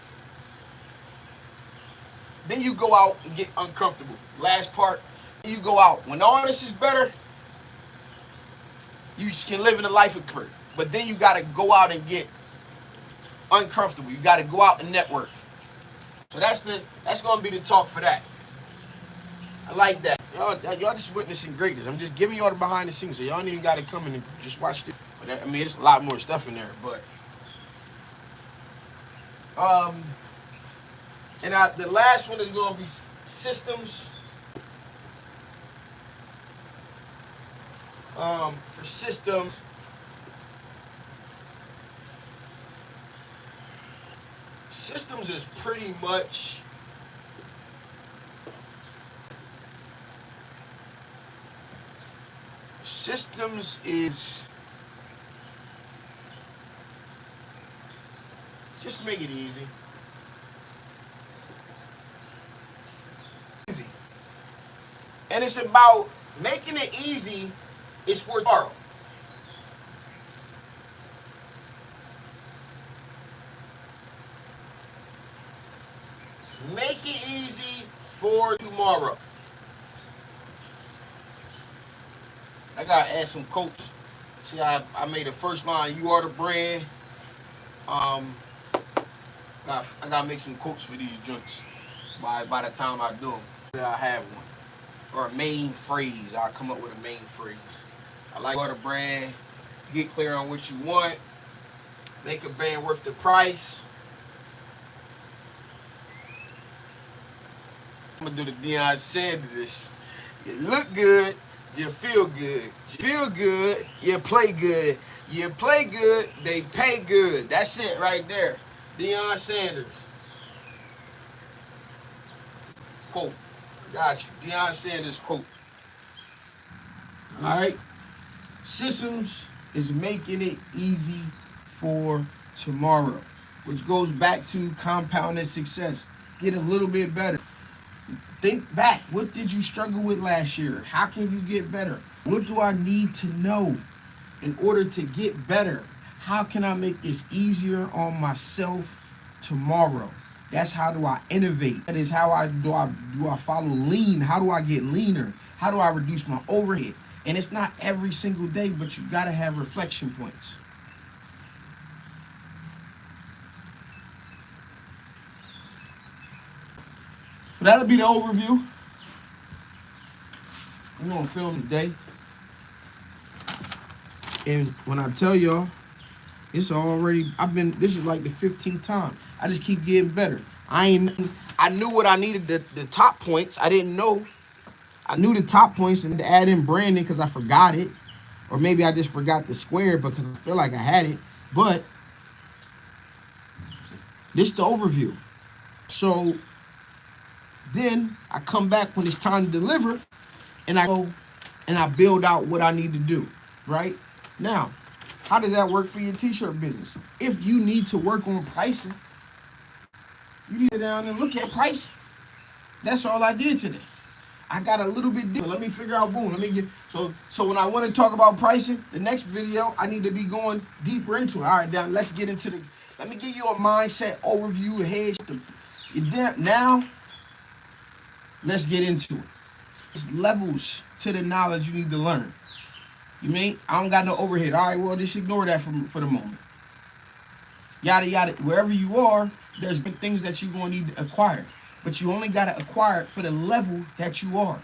Then you go out and get uncomfortable. Last part, you go out. When all this is better, you can live in a life of comfort. But then you got to go out and get uncomfortable. You got to go out and network. So that's going to be the talk for that. I like that. Y'all just witnessing greatness. I'm just giving y'all the behind the scenes, so y'all ain't even got to come in and just watch it. But I mean, there's a lot more stuff in there. But the last one is going to be systems. For systems, systems is pretty much just make it easy. And it's about making it easy is for tomorrow. Make it easy for tomorrow. I gotta add some quotes. See, I made the first line, you are the brand. I gotta make some quotes for these joints by the time I do them. I have one. or a main phrase. I'll come up with a main phrase. I like butter brand. Get clear on what you want. Make a band worth the price. I'm gonna do the Deion Sanders. You look good, you feel good. You feel good, you play good. You play good, they pay good. That's it right there. Deion Sanders. Quote. Got you. Deion Sanders quote. Alright? Systems is making it easy for tomorrow, which goes back to compounded success. Get a little bit better. Think back. What did you struggle with last year? How can you get better? What do I need to know in order to get better? How can I make this easier on myself tomorrow? That's how do I innovate. That is how do I follow lean? How do I get leaner? How do I reduce my overhead? And it's not every single day, but you gotta have reflection points. So that'll be the overview. We're gonna film today. And when I tell y'all, it's already, this is like the 15th time. I just keep getting better. I knew what I needed, the top points. I didn't know. I knew the top points and to add in branding because I forgot it. Or maybe I just forgot the square because I feel like I had it. But this is the overview. So then I come back when it's time to deliver and I go and I build out what I need to do, right? Now, how does that work for your t-shirt business? If you need to work on pricing, you need to sit down and look at pricing. That's all I did today. I got a little bit different. Let me figure out, boom, let me get, so when I want to talk about pricing, the next video, I need to be going deeper into it. All right, now let's get into let me give you a mindset overview ahead. Now, let's get into it. It's levels to the knowledge you need to learn. You mean? I don't got no overhead. All right, well, just ignore that for the moment. Yada, yada. Wherever you are, there's big things that you're going to need to acquire. But you only got to acquire it for the level that you are.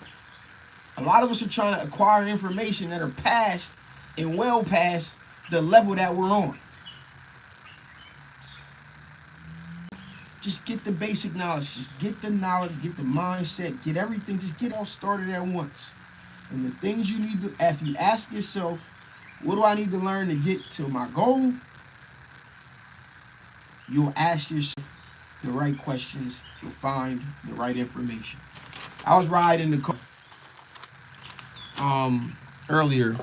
A lot of us are trying to acquire information that are past and well past the level that we're on. Just get the basic knowledge. Just get the knowledge, get the mindset, get everything. Just get all started at once. And the things you need to, if you ask yourself, what do I need to learn to get to my goal? You'll ask yourself the right questions. You'll find the right information. I was riding the car earlier,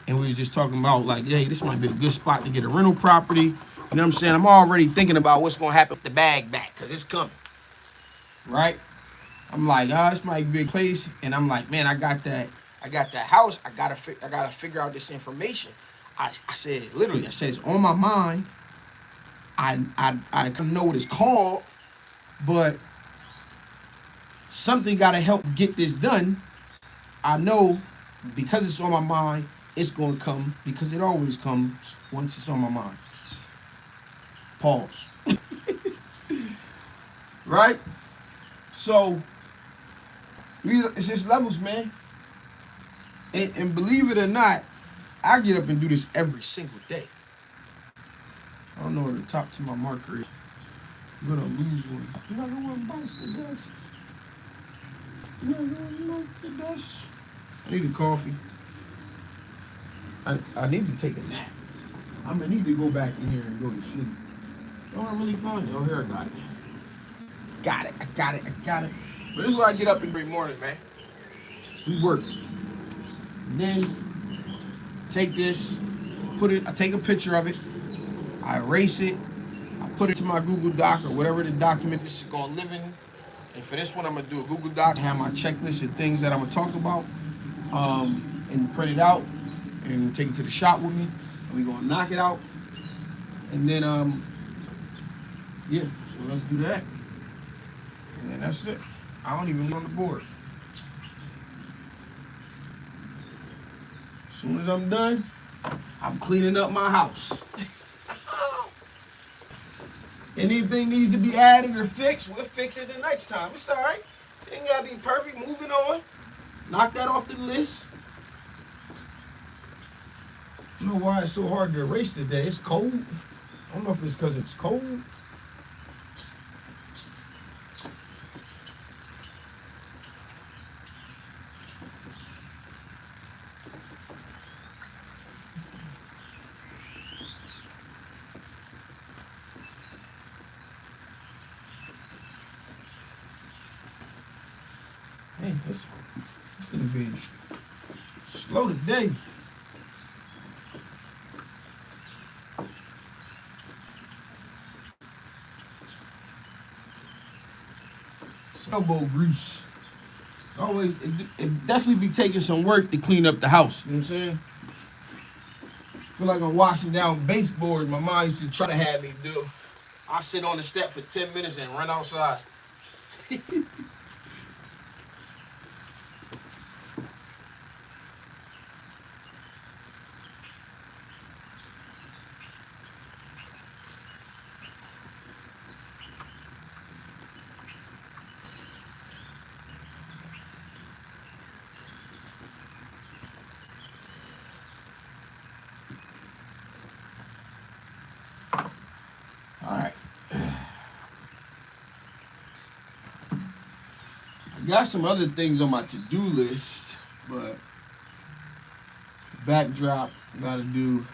and we were just talking about like, hey, this might be a good spot to get a rental property. You know what I'm saying? I'm already thinking about what's gonna happen with the bag back, cause it's coming. Right? I'm like, this might be a place, and I'm like, man, I got that house. I gotta figure out this information. I said literally, I said it's on my mind. I can know what it's called, but something gotta help get this done. I know because it's on my mind, it's gonna come because it always comes once it's on my mind. Pause. Right? So it's just levels, man. And believe it or not, I get up and do this every single day. I don't know where the top to my marker is. I'm gonna lose one. You're not gonna want to bounce the dust. You're not gonna want the dust. I need a coffee. I need to take a nap. I'm gonna need to go back in here and go to sleep. Oh, I'm really funny. Oh, here I got it. I got it. But this is why I get up every morning, man. We work. Then take this, I take a picture of it, I erase it, I put it to my Google Doc or whatever the document this is gonna live in. And for this one, I'm gonna do a Google Doc, have my checklist of things that I'm gonna talk about, and print it out and take it to the shop with me. And we're gonna knock it out. And then, yeah, so let's do that. And then that's it. I don't even know on the board. As soon as I'm done, I'm cleaning up my house. Anything needs to be added or fixed, we'll fix it the next time. It's all right. It ain't gotta be perfect. Moving on. Knock that off the list. I don't know why it's so hard to erase today. It's cold. I don't know if it's because it's cold. Hey, it's gonna be slow today. Elbow grease. Always, it definitely be taking some work to clean up the house. You know what I'm saying? Feel like I'm washing down baseboards. My mom used to try to have me do. I sit on the step for 10 minutes and run outside. All right. I got some other things on my to-do list, but backdrop gotta do.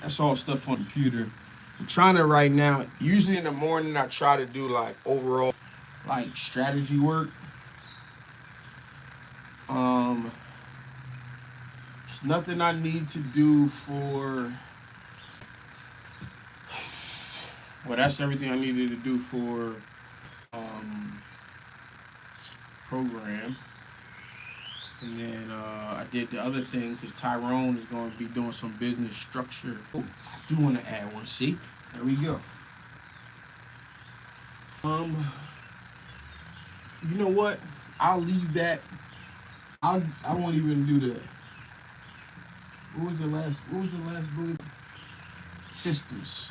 That's all stuff on the computer. I'm trying to right now. Usually in the morning, I try to do like overall, like strategy work. Um, it's nothing I need to do for. Well, that's everything I needed to do for program. And then I did the other thing because Tyrone is going to be doing some business structure. Oh, I do want to add one. See, there we go. You know what? I'll leave that. I won't even do the. What was the last? What was the last bullet? Systems.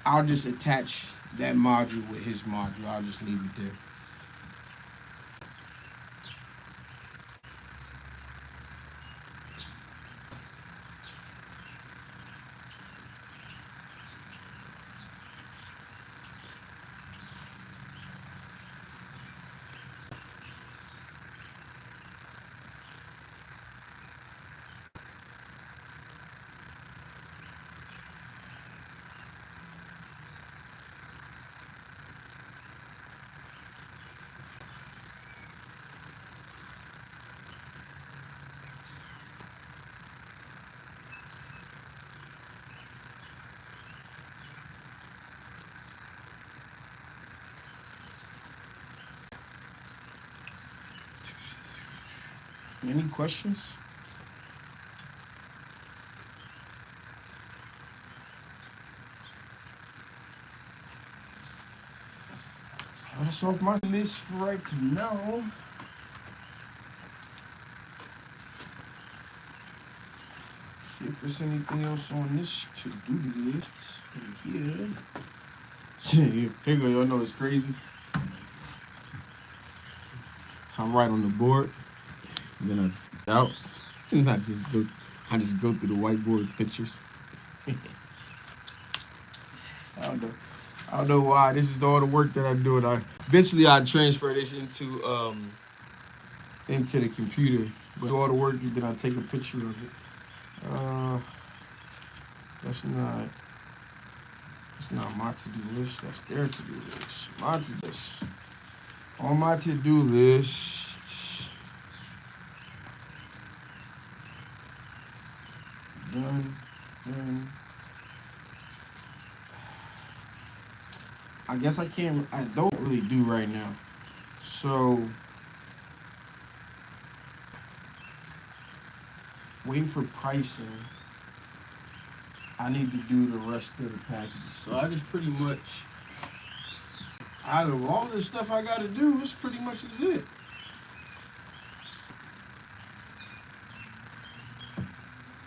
I'll just attach that module with his module. I'll just leave it there. Any questions? That's off my list for right now. See if there's anything else on this to-do list here. Here you go, y'all know it's crazy. I'm right on the board, and then I out, and I just go through the whiteboard pictures. I don't know why. This is all the work that I do, and eventually I transfer this into the computer. But all the work, then I take a picture of it. That's not my to-do list. That's their to-do list. My to-do list. On my to-do list. Done. I guess I don't really do right now. So, waiting for pricing. I need to do the rest of the package. So I just pretty much, out of all the stuff I got to do, this pretty much is it.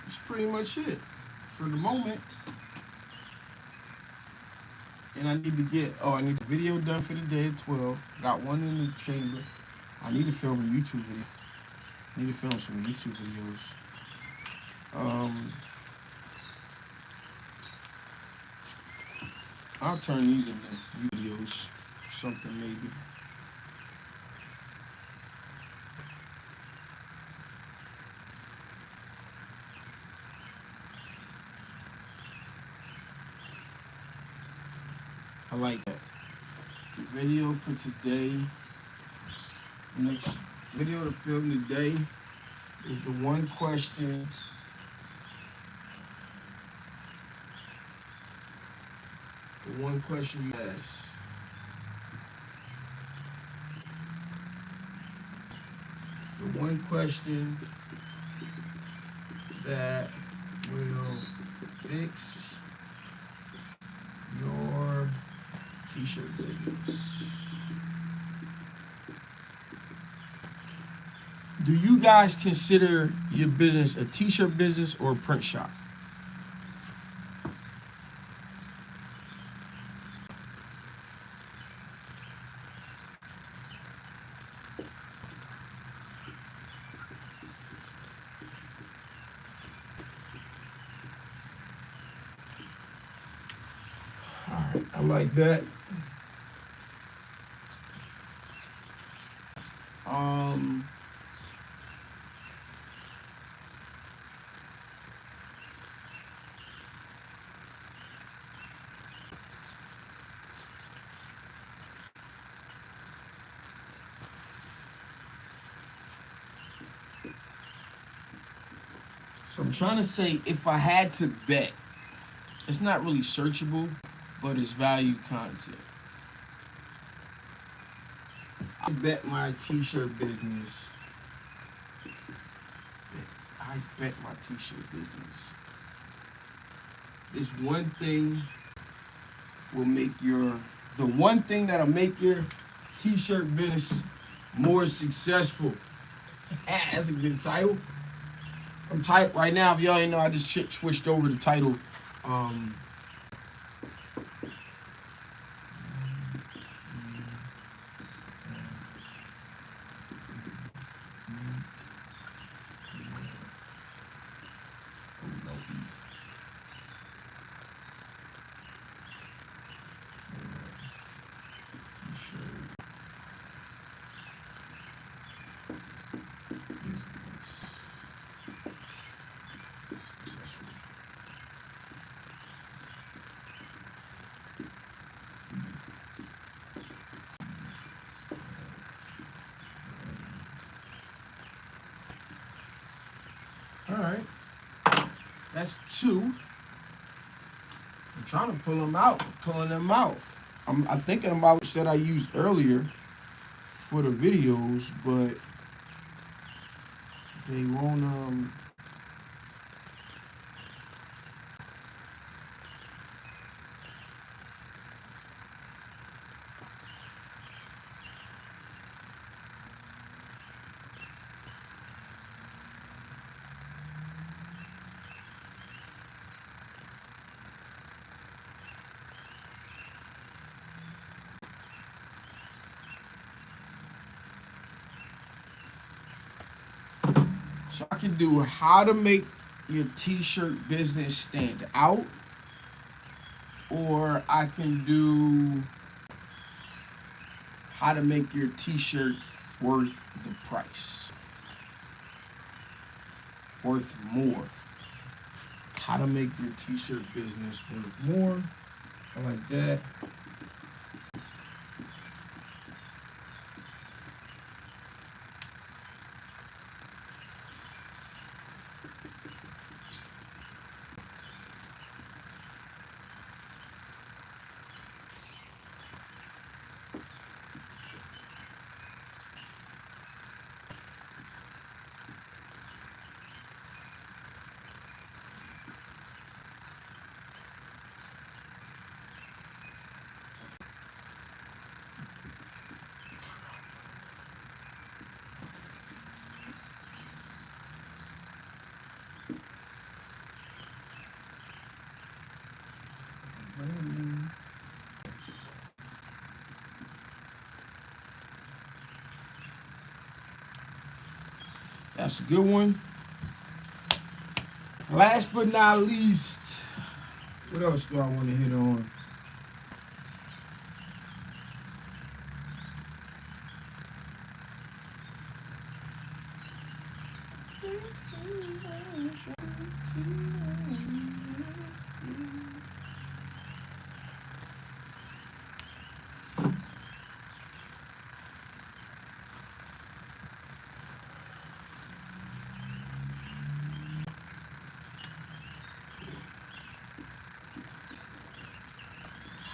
It's pretty much it for the moment. And I need to get, I need the video done for the day at 12. Got one in the chamber. I need to film a YouTube video. I need to film some YouTube videos. I'll turn these into videos. Something maybe. I like that. The video for today, next video to film today is the one question. The one question you ask. The one question that will fix your t-shirt business. Do you guys consider your business a t-shirt business or a print shop? All right, I like that. So I'm trying to say, if I had to bet, it's not really searchable, but it's value content. I bet my t-shirt business. I bet my t-shirt business. This one thing will make the one thing that'll make your t-shirt business more successful. That's a good title. I'm tight right now. If y'all ain't know, I just switched over the title. All right, that's two. I'm trying to pull them out, pulling them out. I'm thinking about that I used earlier for the videos, but they won't. So I can do how to make your t-shirt business stand out, or I can do how to make your t-shirt worth the price, worth more. How to make your t-shirt business worth more. I like that. That's a good one. Last but not least, what else do I want to hit on?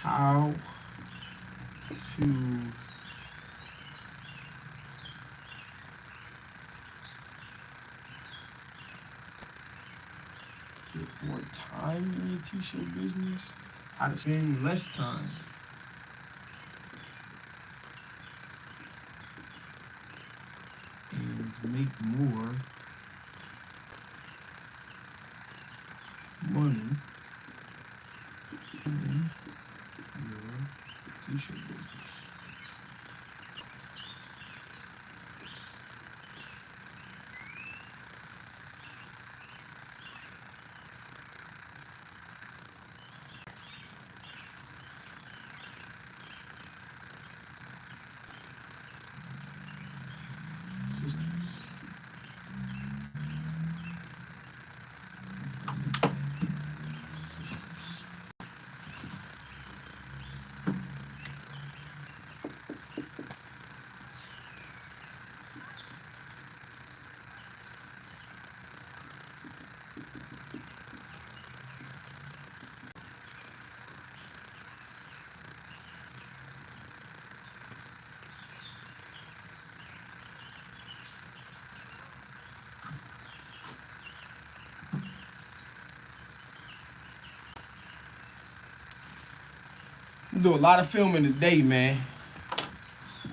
How to get more time in your t-shirt business? How to spend less time and make more money in your t-shirt business. Systems. We do a lot of filming today, man.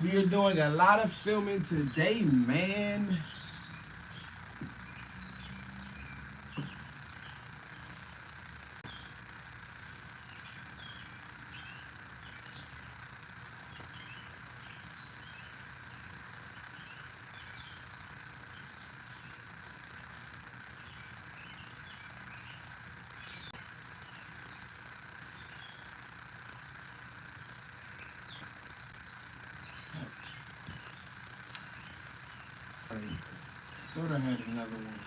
We are doing a lot of filming today, man. I thought I had another one.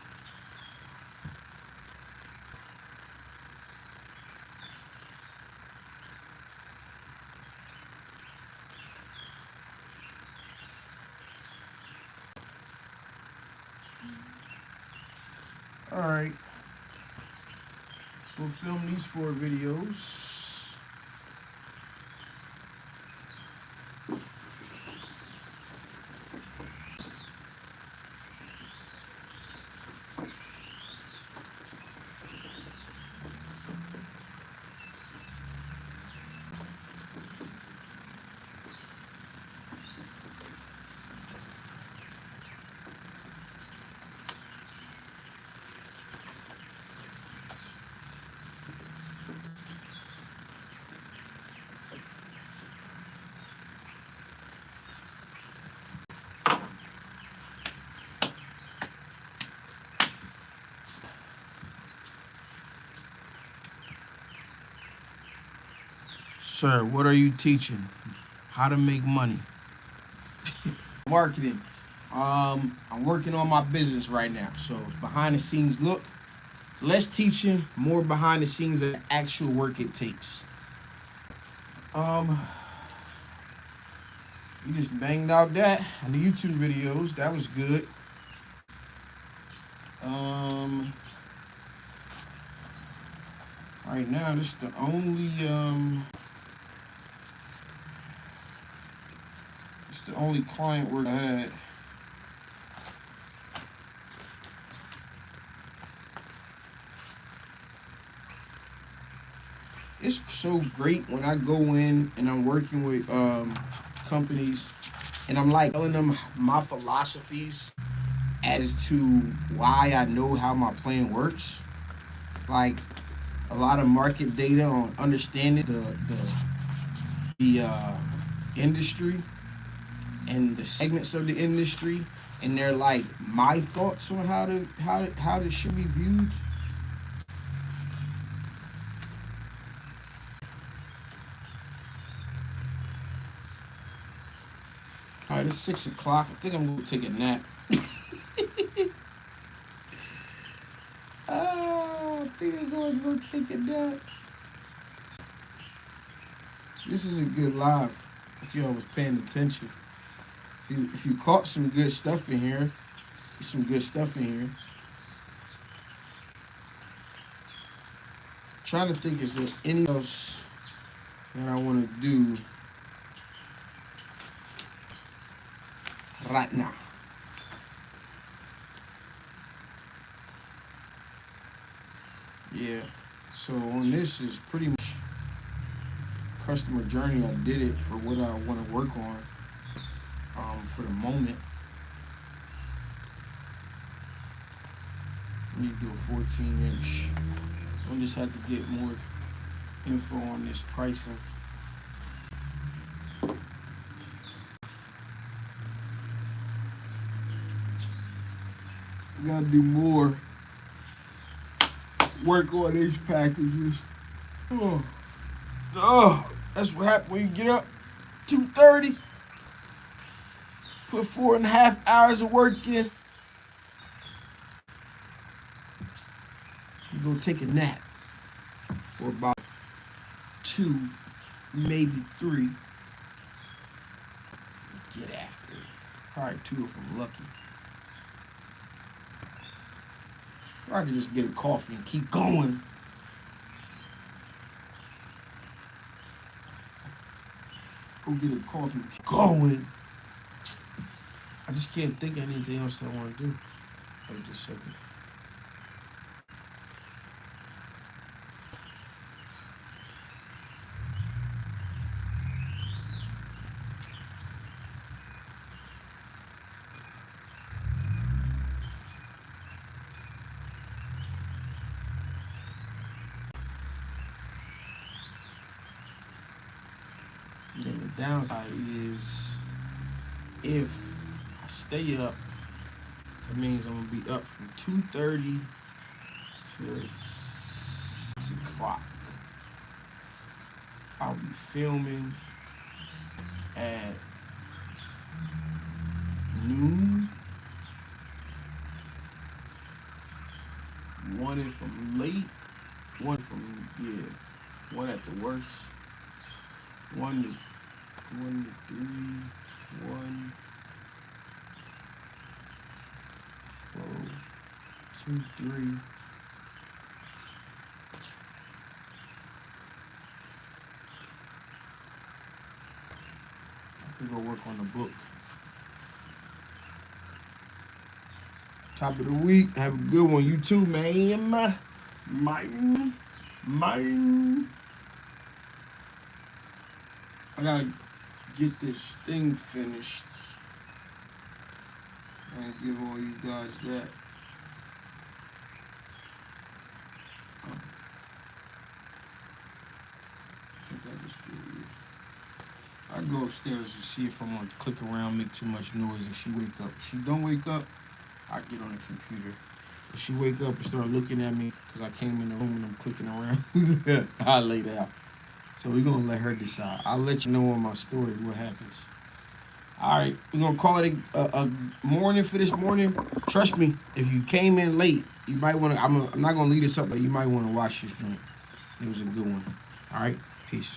All right. We'll film these 4 videos. Sir, what are you teaching? How to make money. Marketing. I'm working on my business right now. So it's behind the scenes look. Less teaching, more behind the scenes of the actual work it takes. We just banged out that on the YouTube videos. That was good. Right now, this is the only client work I had. It's so great when I go in and I'm working with companies and I'm like telling them my philosophies as to why I know how my plan works. Like a lot of market data on understanding the industry and the segments of the industry and they're like my thoughts on how this should be viewed. All right, it's 6 o'clock. I think I'm gonna take a nap. I think I'm gonna go take a nap. This is a good live. If y'all was paying attention, if you caught some good stuff in here, some good stuff in here. Trying to think, is there anything else that I want to do right now? Yeah. So on this is pretty much customer journey. I did it for what I want to work on for the moment. I need to do a 14-inch. I'll just have to get more info on this pricing. We gotta do more work on these packages. Oh, that's what happens when you get up 2:30. Put 4.5 hours of work in. You go take a nap for about 2, maybe 3. Get after it. Probably 2 if I'm lucky. Or I could just get a coffee and keep going. Go get a coffee and keep going. I just can't think of anything else that I want to do. Wait just a second. Then the downside is if I stay up, that means I'm gonna be up from 2:30 to 6 o'clock. I'll be filming at noon. 1 if I'm late. 1 from 1 at the worst. 1 to 3. 1. 2, 3. I could go work on the book. Top of the week. Have a good one. You too, man. Mine. I gotta get this thing finished and give all you guys that. I think I just did it. I go upstairs to see if I'm gonna click around, make too much noise, and she wake up. If she don't wake up, I get on the computer. If she wake up and start looking at me because I came in the room and I'm clicking around, I lay down. So we're gonna let her decide. I'll let you know on my story what happens. All right, we're gonna call it a morning for this morning. Trust me, if you came in late, you might want to. I'm not gonna leave this up, but you might want to watch this joint. It was a good one. All right, peace.